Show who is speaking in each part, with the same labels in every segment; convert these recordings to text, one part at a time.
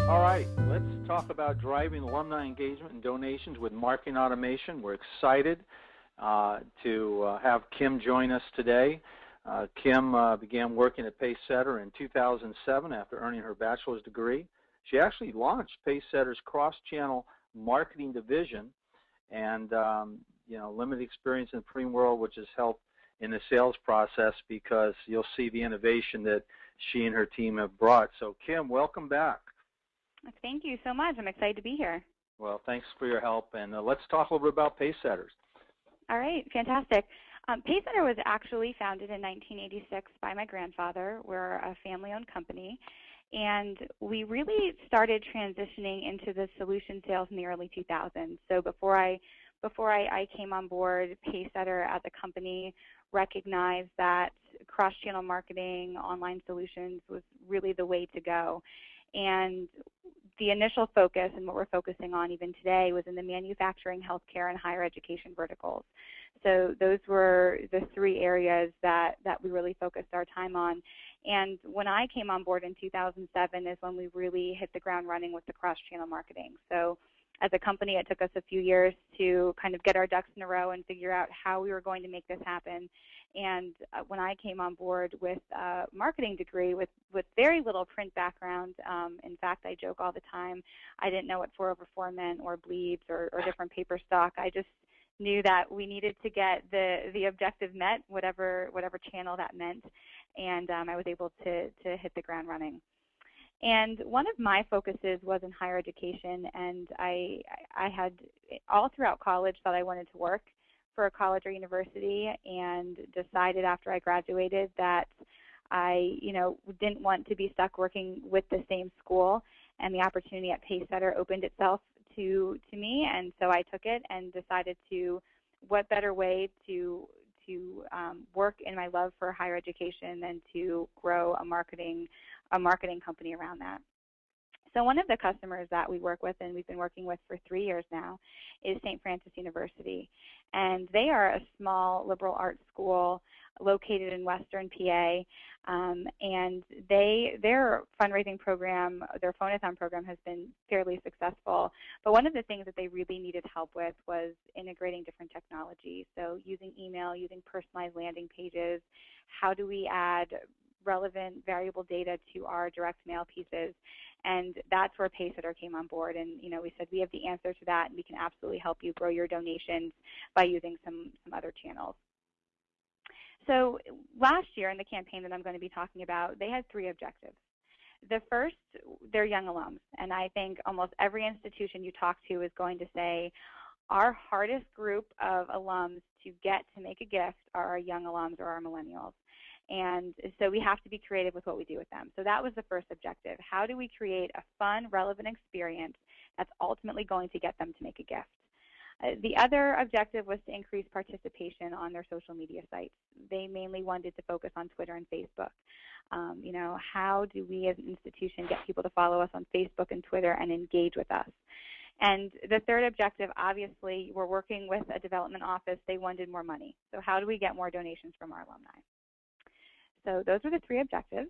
Speaker 1: All right, let's talk about driving alumni engagement and donations with marketing automation. We're excited to have Kim join us today. Kim began working at Pacesetter in 2007 after earning her bachelor's degree. She actually launched Pacesetter's cross-channel marketing division, and limited experience in the printing world, which has helped in the sales process because you'll see the innovation that she and her team have brought. So, Kim, welcome back.
Speaker 2: Thank you so much. I'm excited to be here.
Speaker 1: Well, thanks for your help, and let's talk a little bit about Pacesetters.
Speaker 2: All right, fantastic. Pacesetter was actually founded in 1986 by my grandfather. We're a family-owned company, and we really started transitioning into the solution sales in the early 2000s. So before I came on board, Pacesetter as a company recognized that cross-channel marketing, online solutions was really the way to go. And the initial focus, and what we're focusing on even today, was in the manufacturing, healthcare, and higher education verticals. So those were the three areas that we really focused our time on. And when I came on board in 2007 is when we really hit the ground running with the cross-channel marketing. So as a company, it took us a few years to kind of get our ducks in a row and figure out how we were going to make this happen. And when I came on board with a marketing degree with very little print background, in fact, I joke all the time, I didn't know what 4/4 meant or bleeds or different paper stock. I just knew that we needed to get the objective met, whatever channel that meant, and I was able to hit the ground running. And one of my focuses was in higher education, and I had all throughout college thought I wanted to work for a college or university, and decided after I graduated that I didn't want to be stuck working with the same school, and the opportunity at Pacesetter opened itself to me, and so I took it and decided what better way to work in my love for higher education than to grow a marketing company around that. So one of the customers that we work with, and we've been working with for 3 years now, is St. Francis University. And they are a small liberal arts school located in western PA. And their fundraising program, their phone-a-thon program, has been fairly successful. But one of the things that they really needed help with was integrating different technology. So using email, using personalized landing pages. How do we add relevant variable data to our direct mail pieces? And that's where Pacesetter came on board, and we said we have the answer to that, and we can absolutely help you grow your donations by using some other channels. So last year in the campaign that I'm going to be talking about, they had 3 objectives. The first, they're young alums, and I think almost every institution you talk to is going to say our hardest group of alums to get to make a gift are our young alums or our millennials. And so we have to be creative with what we do with them. So that was the first objective. How do we create a fun, relevant experience that's ultimately going to get them to make a gift? The other objective was to increase participation on their social media sites. They mainly wanted to focus on Twitter and Facebook. How do we as an institution get people to follow us on Facebook and Twitter and engage with us? And the third objective, obviously, we're working with a development office. They wanted more money. So how do we get more donations from our alumni? So those are the 3 objectives.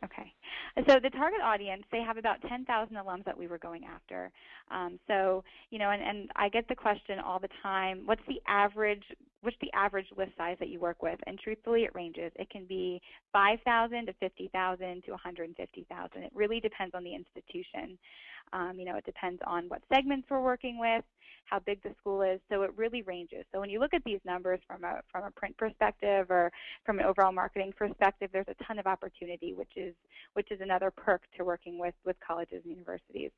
Speaker 2: Okay. So the target audience, they have about 10,000 alums that we were going after. And I get the question all the time, what's the average list size that you work with? And truthfully, it ranges. It can be 5,000 to 50,000 to 150,000. It really depends on the institution. It depends on what segments we're working with, how big the school is, so it really ranges. So when you look at these numbers from a print perspective or from an overall marketing perspective, there's a ton of opportunity, which is another perk to working with colleges and universities.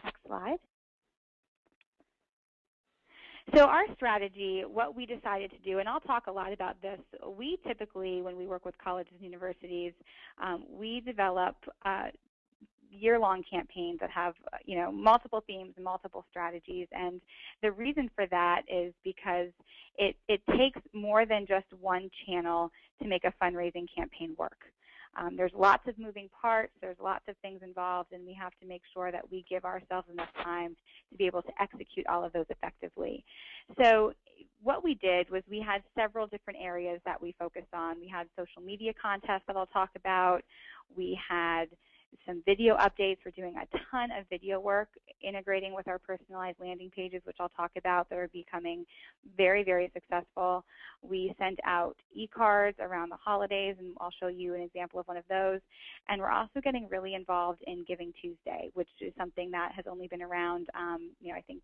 Speaker 2: Next slide. So our strategy, what we decided to do, and I'll talk a lot about this, we typically, when we work with colleges and universities, we develop year-long campaigns that have multiple themes and multiple strategies, and the reason for that is because it takes more than just one channel to make a fundraising campaign work. There's lots of moving parts, there's lots of things involved, and we have to make sure that we give ourselves enough time to be able to execute all of those effectively. So what we did was we had several different areas that we focused on. We had social media contests that I'll talk about. We had some video updates. We're doing a ton of video work integrating with our personalized landing pages, which I'll talk about, that are becoming very, very successful. We sent out e-cards around the holidays, and I'll show you an example of one of those. And we're also getting really involved in Giving Tuesday, which is something that has only been around, I think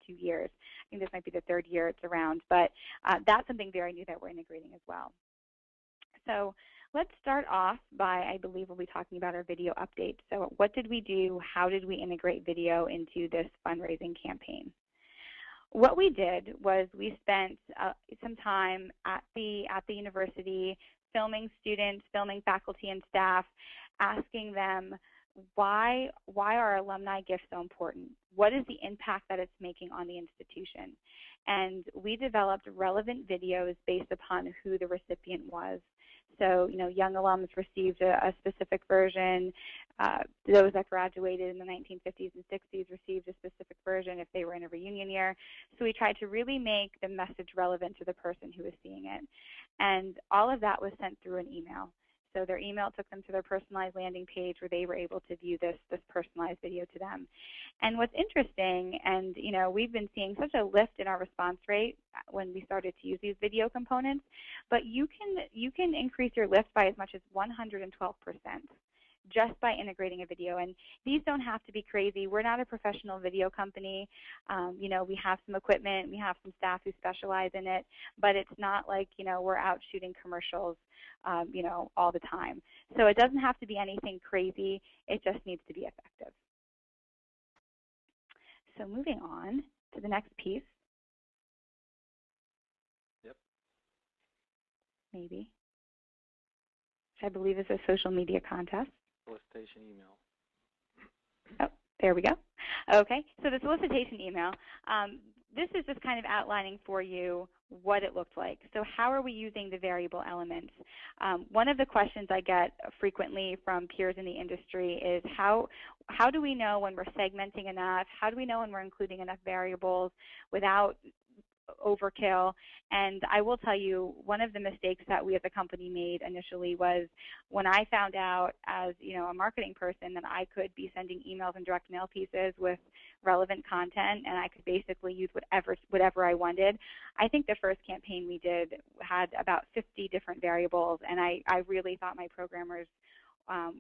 Speaker 2: 2 years. I think this might be the third year it's around, but that's something very new that we're integrating as well. So let's start off by, I believe we'll be talking about our video update. So what did we do? How did we integrate video into this fundraising campaign? What we did was we spent some time at the university filming students, filming faculty and staff, asking them why are alumni gifts so important? What is the impact that it's making on the institution? And we developed relevant videos based upon who the recipient was. So, young alums received a specific version. Those that graduated in the 1950s and 60s received a specific version if they were in a reunion year. So we tried to really make the message relevant to the person who was seeing it. And all of that was sent through an email. So their email took them to their personalized landing page where they were able to view this personalized video to them. And what's interesting, and we've been seeing such a lift in our response rate when we started to use these video components, but you can increase your lift by as much as 112% just by integrating a video. And these don't have to be crazy. We're not a professional video company. We have some equipment, we have some staff who specialize in it, but it's not like, we're out shooting commercials, all the time. So it doesn't have to be anything crazy. It just needs to be effective. So moving on to the next piece.
Speaker 1: Yep.
Speaker 2: Maybe. Which I believe is a social media contest.
Speaker 1: Solicitation email.
Speaker 2: Oh, there we go. Okay, so the solicitation email, this is just kind of outlining for you what it looked like. So how are we using the variable elements? One of the questions I get frequently from peers in the industry is how do we know when we're segmenting enough? How do we know when we're including enough variables without overkill? And I will tell you, one of the mistakes that we as a company made initially was when I found out as a marketing person that I could be sending emails and direct mail pieces with relevant content and I could basically use whatever I wanted. I think the first campaign we did had about 50 different variables, and I really thought my programmers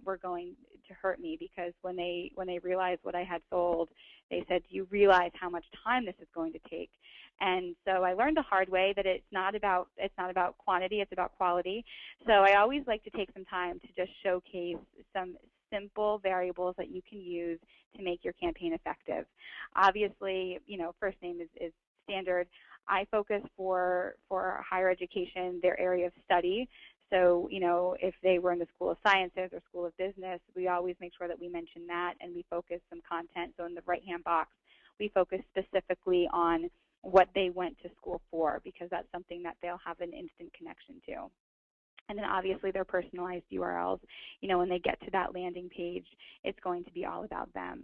Speaker 2: were going to hurt me, because when they realized what I had sold, they said, "Do you realize how much time this is going to take?" And so I learned the hard way that it's not about quantity, it's about quality. So I always like to take some time to just showcase some simple variables that you can use to make your campaign effective. Obviously, first name is standard. I focus for higher education, their area of study. So, if they were in the School of Sciences or School of Business, we always make sure that we mention that, and we focus some content. So in the right-hand box, we focus specifically on what they went to school for, because that's something that they'll have an instant connection to. And then obviously their personalized URLs, when they get to that landing page, it's going to be all about them.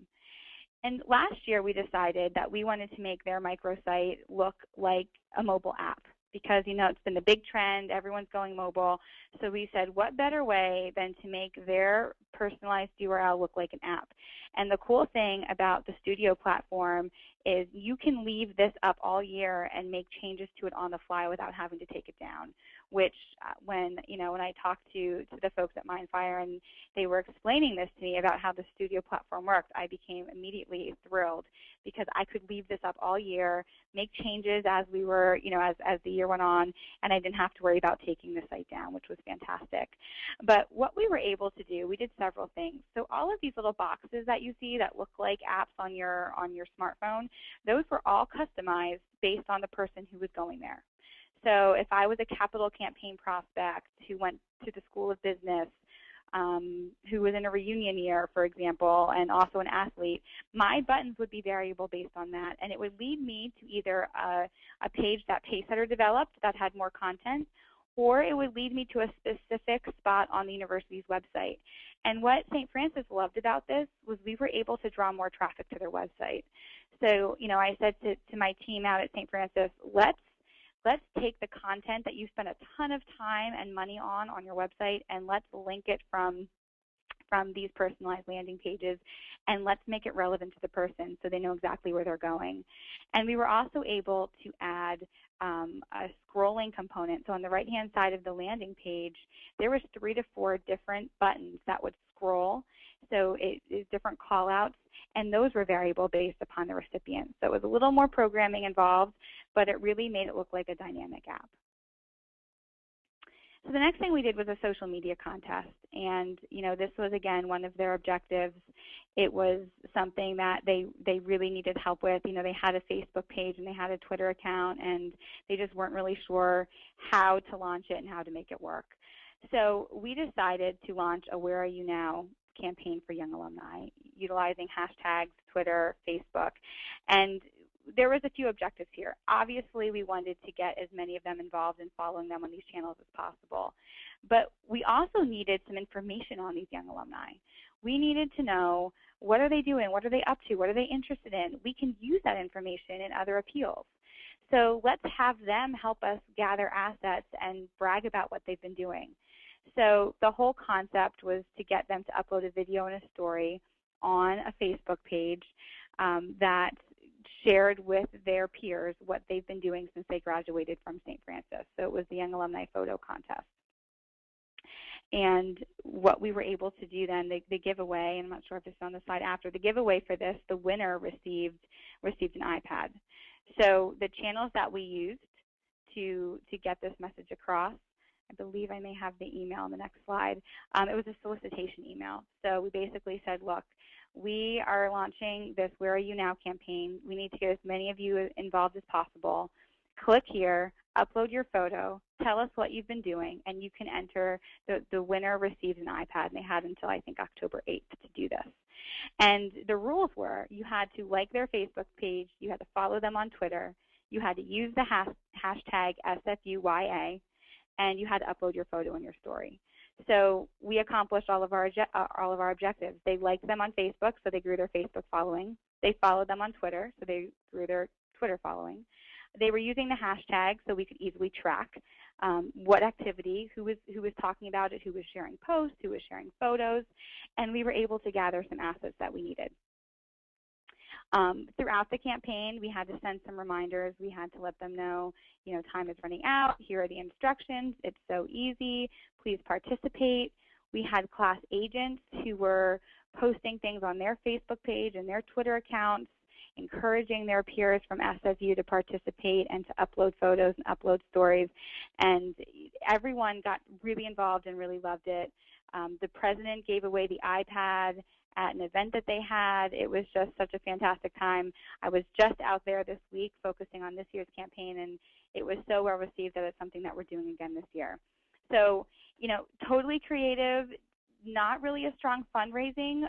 Speaker 2: And last year we decided that we wanted to make their microsite look like a mobile app, because it's been the big trend, everyone's going mobile. So we said, what better way than to make their personalized URL look like an app? And the cool thing about the Studio platform is you can leave this up all year and make changes to it on the fly without having to take it down, which when I talked to the folks at Mindfire and they were explaining this to me about how the Studio platform worked, I became immediately thrilled, because I could leave this up all year, make changes as we were, as the year went on, and I didn't have to worry about taking the site down, which was fantastic. But what we were able to do, we did several things. So all of these little boxes that you see that look like apps on your smartphone, those were all customized based on the person who was going there. So if I was a capital campaign prospect who went to the School of Business, who was in a reunion year, for example, and also an athlete, my buttons would be variable based on that, and it would lead me to either a page that Pacesetter developed that had more content, or it would lead me to a specific spot on the university's website. And what St. Francis loved about this was we were able to draw more traffic to their website. So, I said to my team out at St. Francis, let's take the content that you spend a ton of time and money on your website, and let's link it from from these personalized landing pages, and let's make it relevant to the person so they know exactly where they're going. And we were also able to add a scrolling component. So on the right-hand side of the landing page, there was 3 to 4 different buttons that would scroll. So it is different call-outs, and those were variable based upon the recipient. So it was a little more programming involved, but it really made it look like a dynamic app. So the next thing we did was a social media contest, and this was again one of their objectives. It was something that they really needed help with. They had a Facebook page and they had a Twitter account, and they just weren't really sure how to launch it and how to make it work. So we decided to launch a Where Are You Now campaign for young alumni, utilizing hashtags, Twitter, Facebook, and there was a few objectives here. Obviously, we wanted to get as many of them involved in following them on these channels as possible. But we also needed some information on these young alumni. We needed to know, what are they doing? What are they up to? What are they interested in? We can use that information in other appeals. So let's have them help us gather assets and brag about what they've been doing. So the whole concept was to get them to upload a video and a story on a Facebook page that shared with their peers what they've been doing since they graduated from St. Francis. So it was the Young Alumni Photo Contest. And what we were able to do then, the giveaway, and I'm not sure if it's on the slide after, the giveaway for this, the winner received an iPad. So the channels that we used to get this message across, I believe I may have the email on the next slide. It was a solicitation email. So we basically said, look, we are launching this Where Are You Now campaign. We need to get as many of you involved as possible. Click here, upload your photo, tell us what you've been doing, and you can enter. The winner receives an iPad, and they had until, I think, October 8th to do this. And the rules were, you had to like their Facebook page, you had to follow them on Twitter, you had to use the hashtag SFUYA, and you had to upload your photo and your story. So we accomplished all of our objectives. They liked them on Facebook, so they grew their Facebook following. They followed them on Twitter, so they grew their Twitter following. They were using the hashtag, so we could easily track what activity, who was talking about it, who was sharing posts, who was sharing photos, and we were able to gather some assets that we needed. Throughout the campaign, we had to send some reminders. We had to let them know, time is running out. Here are the instructions. It's so easy. Please participate. We had class agents who were posting things on their Facebook page and their Twitter accounts, encouraging their peers from SFU to participate and to upload photos and upload stories. And everyone got really involved and really loved it. The president gave away the iPad at an event that they had. It was just such a fantastic time. I was just out there this week focusing on this year's campaign, and it was so well received that it's something that we're doing again this year. So, totally creative, not really a strong fundraising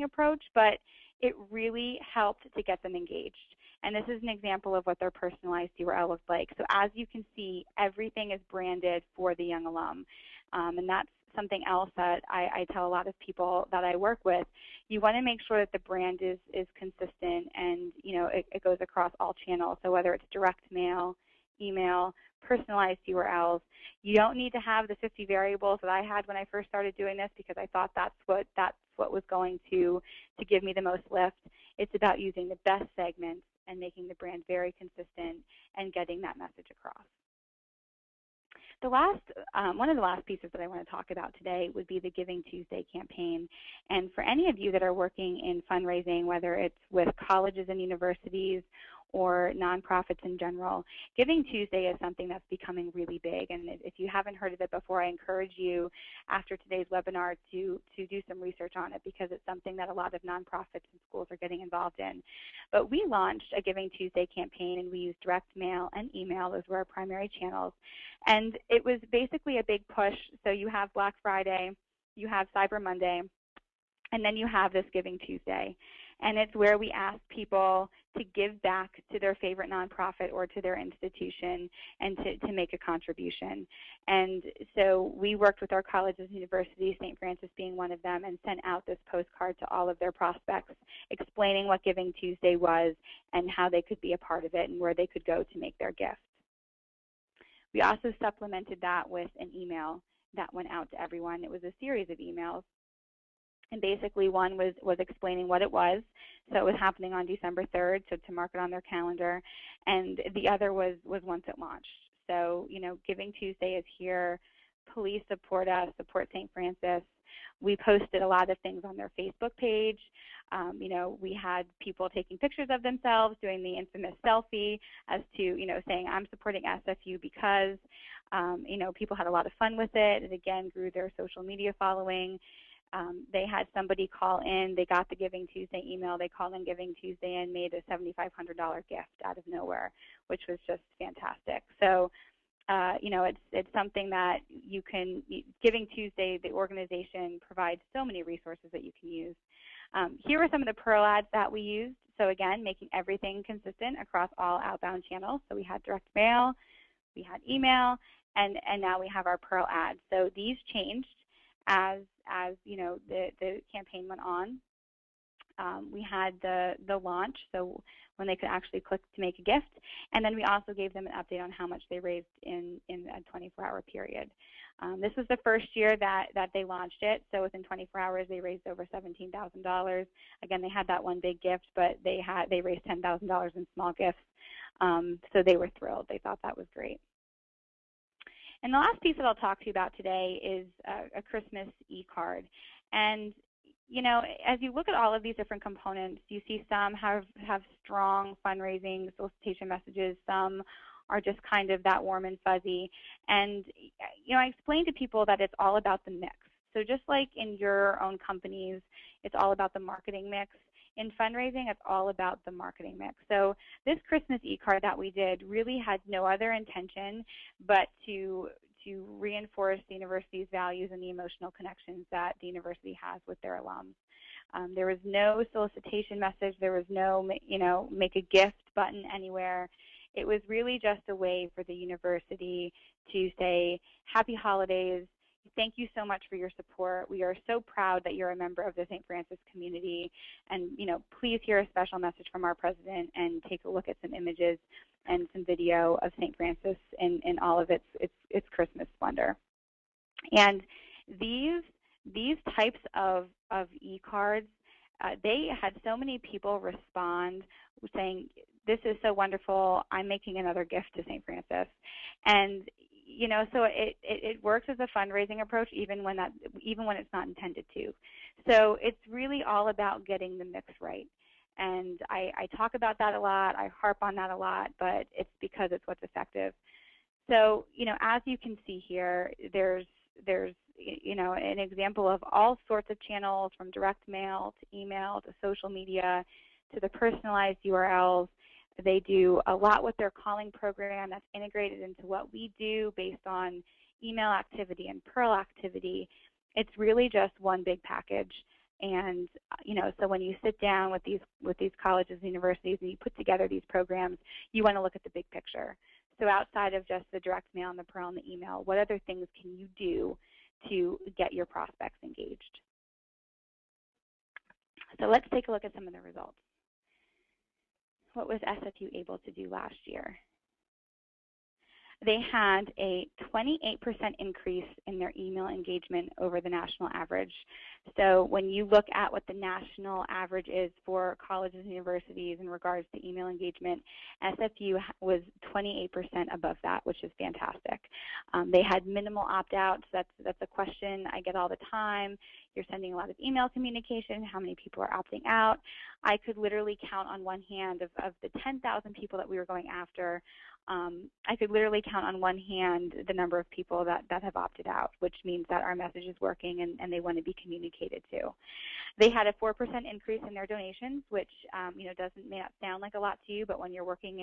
Speaker 2: approach, but it really helped to get them engaged. And this is an example of what their personalized URL looks like. So as you can see, everything is branded for the young alum. And that's something else that I tell a lot of people that I work with. You want to make sure that the brand is consistent and it goes across all channels. So whether it's direct mail, email, personalized URLs, you don't need to have the 50 variables that I had when I first started doing this, because I thought that's what was going to give me the most lift. It's about using the best segments and making the brand very consistent and getting that message across. One of the last pieces that I want to talk about today would be the Giving Tuesday campaign. And for any of you that are working in fundraising, whether it's with colleges and universities or nonprofits in general, Giving Tuesday is something that's becoming really big. And if you haven't heard of it before, I encourage you after today's webinar to do some research on it, because it's something that a lot of nonprofits and schools are getting involved in. But we launched a Giving Tuesday campaign, and we used direct mail and email. Those were our primary channels. And it was basically a big push. So you have Black Friday, you have Cyber Monday, and then you have this Giving Tuesday. And it's where we ask people to give back to their favorite nonprofit or to their institution and to make a contribution. And so we worked with our colleges and universities, St. Francis being one of them, and sent out this postcard to all of their prospects explaining what Giving Tuesday was and how they could be a part of it and where they could go to make their gift. We also supplemented that with an email that went out to everyone. It was a series of emails And basically one was explaining what it was. So it was happening on December 3rd, so to mark it on their calendar. And the other was once it launched. So, Giving Tuesday is here. Please support us, support St. Francis. We posted a lot of things on their Facebook page. We had people taking pictures of themselves, doing the infamous selfie as to, saying, I'm supporting SFU because, people had a lot of fun with it. It, again, grew their social media following. They had somebody call in. They got the Giving Tuesday email. They called in Giving Tuesday and made a $7,500 gift out of nowhere, which was just fantastic. So, it's something that you can, Giving Tuesday, the organization provides so many resources that you can use. Here are some of the Pearl ads that we used. So again, making everything consistent across all outbound channels. So we had direct mail, we had email, and now we have our Pearl ads. So these changed as the campaign went on. We had the launch, so when they could actually click to make a gift, and then we also gave them an update on how much they raised in a 24-hour period. This was the first year that they launched it, so within 24 hours they raised over $17,000. Again, they had that one big gift, but they raised $10,000 in small gifts, so they were thrilled. They thought that was great. And the last piece that I'll talk to you about today is a Christmas e-card. And as you look at all of these different components, you see some have strong fundraising solicitation messages. Some are just kind of that warm and fuzzy. And I explain to people that it's all about the mix. So just like in your own companies, it's all about the marketing mix. In fundraising, it's all about the marketing mix. So this Christmas e-card that we did really had no other intention but to reinforce the university's values and the emotional connections that the university has with their alums. There was no solicitation message. There was no, make a gift button anywhere. It was really just a way for the university to say, happy holidays. Thank you so much for your support. We are so proud that you're a member of the St. Francis community. And, please hear a special message from our president and take a look at some images and some video of St. Francis in all of its Christmas splendor. And these types of e-cards, they had so many people respond saying, this is so wonderful, I'm making another gift to St. Francis. And so it works as a fundraising approach even when it's not intended to. So it's really all about getting the mix right. And I talk about that a lot, I harp on that a lot, but it's because it's what's effective. So, as you can see here, there's an example of all sorts of channels, from direct mail to email to social media to the personalized URLs. They do a lot with their calling program that's integrated into what we do based on email activity and Pearl activity. It's really just one big package. And so when you sit down with these colleges and universities and you put together these programs, you want to look at the big picture. So outside of just the direct mail and the Pearl and the email, what other things can you do to get your prospects engaged? So let's take a look at some of the results. What was SFU able to do last year? They had a 28% increase in their email engagement over the national average. So when you look at what the national average is for colleges and universities in regards to email engagement, SFU was 28% above that, which is fantastic. They had minimal opt-outs. That's a question I get all the time. You're sending a lot of email communication. How many people are opting out? I could literally count on one hand of the 10,000 people that we were going after. I could literally count on one hand the number of people that have opted out, which means that our message is working and they want to be communicated to. They had a 4% increase in their donations, which may not sound like a lot to you, but when you're working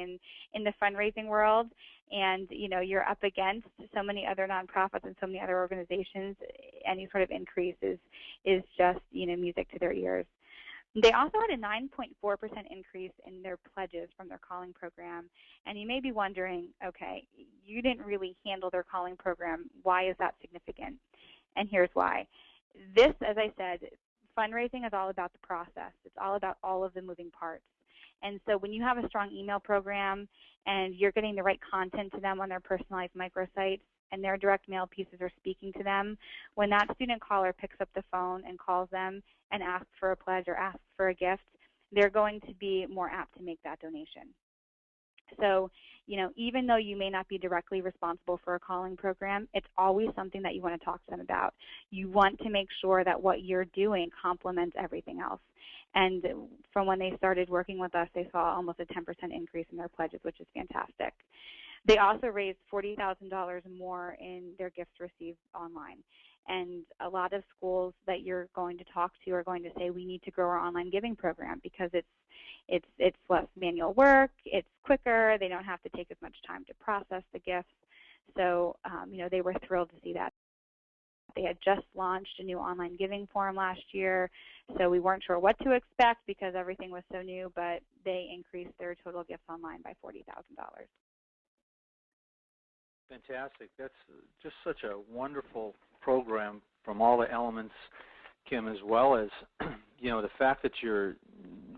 Speaker 2: in the fundraising world and you're up against so many other nonprofits and so many other organizations, any sort of increase is just music to their ears. They also had a 9.4% increase in their pledges from their calling program. And you may be wondering, okay, you didn't really handle their calling program. Why is that significant? And here's why. This, as I said, fundraising is all about the process. It's all about all of the moving parts. And so when you have a strong email program and you're getting the right content to them on their personalized microsites, and their direct mail pieces are speaking to them, when that student caller picks up the phone and calls them and asks for a pledge or asks for a gift, they're going to be more apt to make that donation. So, even though you may not be directly responsible for a calling program, it's always something that you want to talk to them about. You want to make sure that what you're doing complements everything else. And from when they started working with us, they saw almost a 10% increase in their pledges, which is fantastic. They also raised $40,000 more in their gifts received online. And a lot of schools that you're going to talk to are going to say, we need to grow our online giving program because it's less manual work, it's quicker, they don't have to take as much time to process the gifts. So, they were thrilled to see that. They had just launched a new online giving forum last year, so we weren't sure what to expect because everything was so new, but they increased their total gifts online by $40,000.
Speaker 1: Fantastic. That's just such a wonderful program from all the elements, Kim, as well as, the fact that you're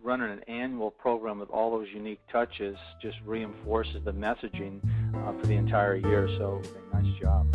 Speaker 1: running an annual program with all those unique touches just reinforces the messaging for the entire year. So, nice job.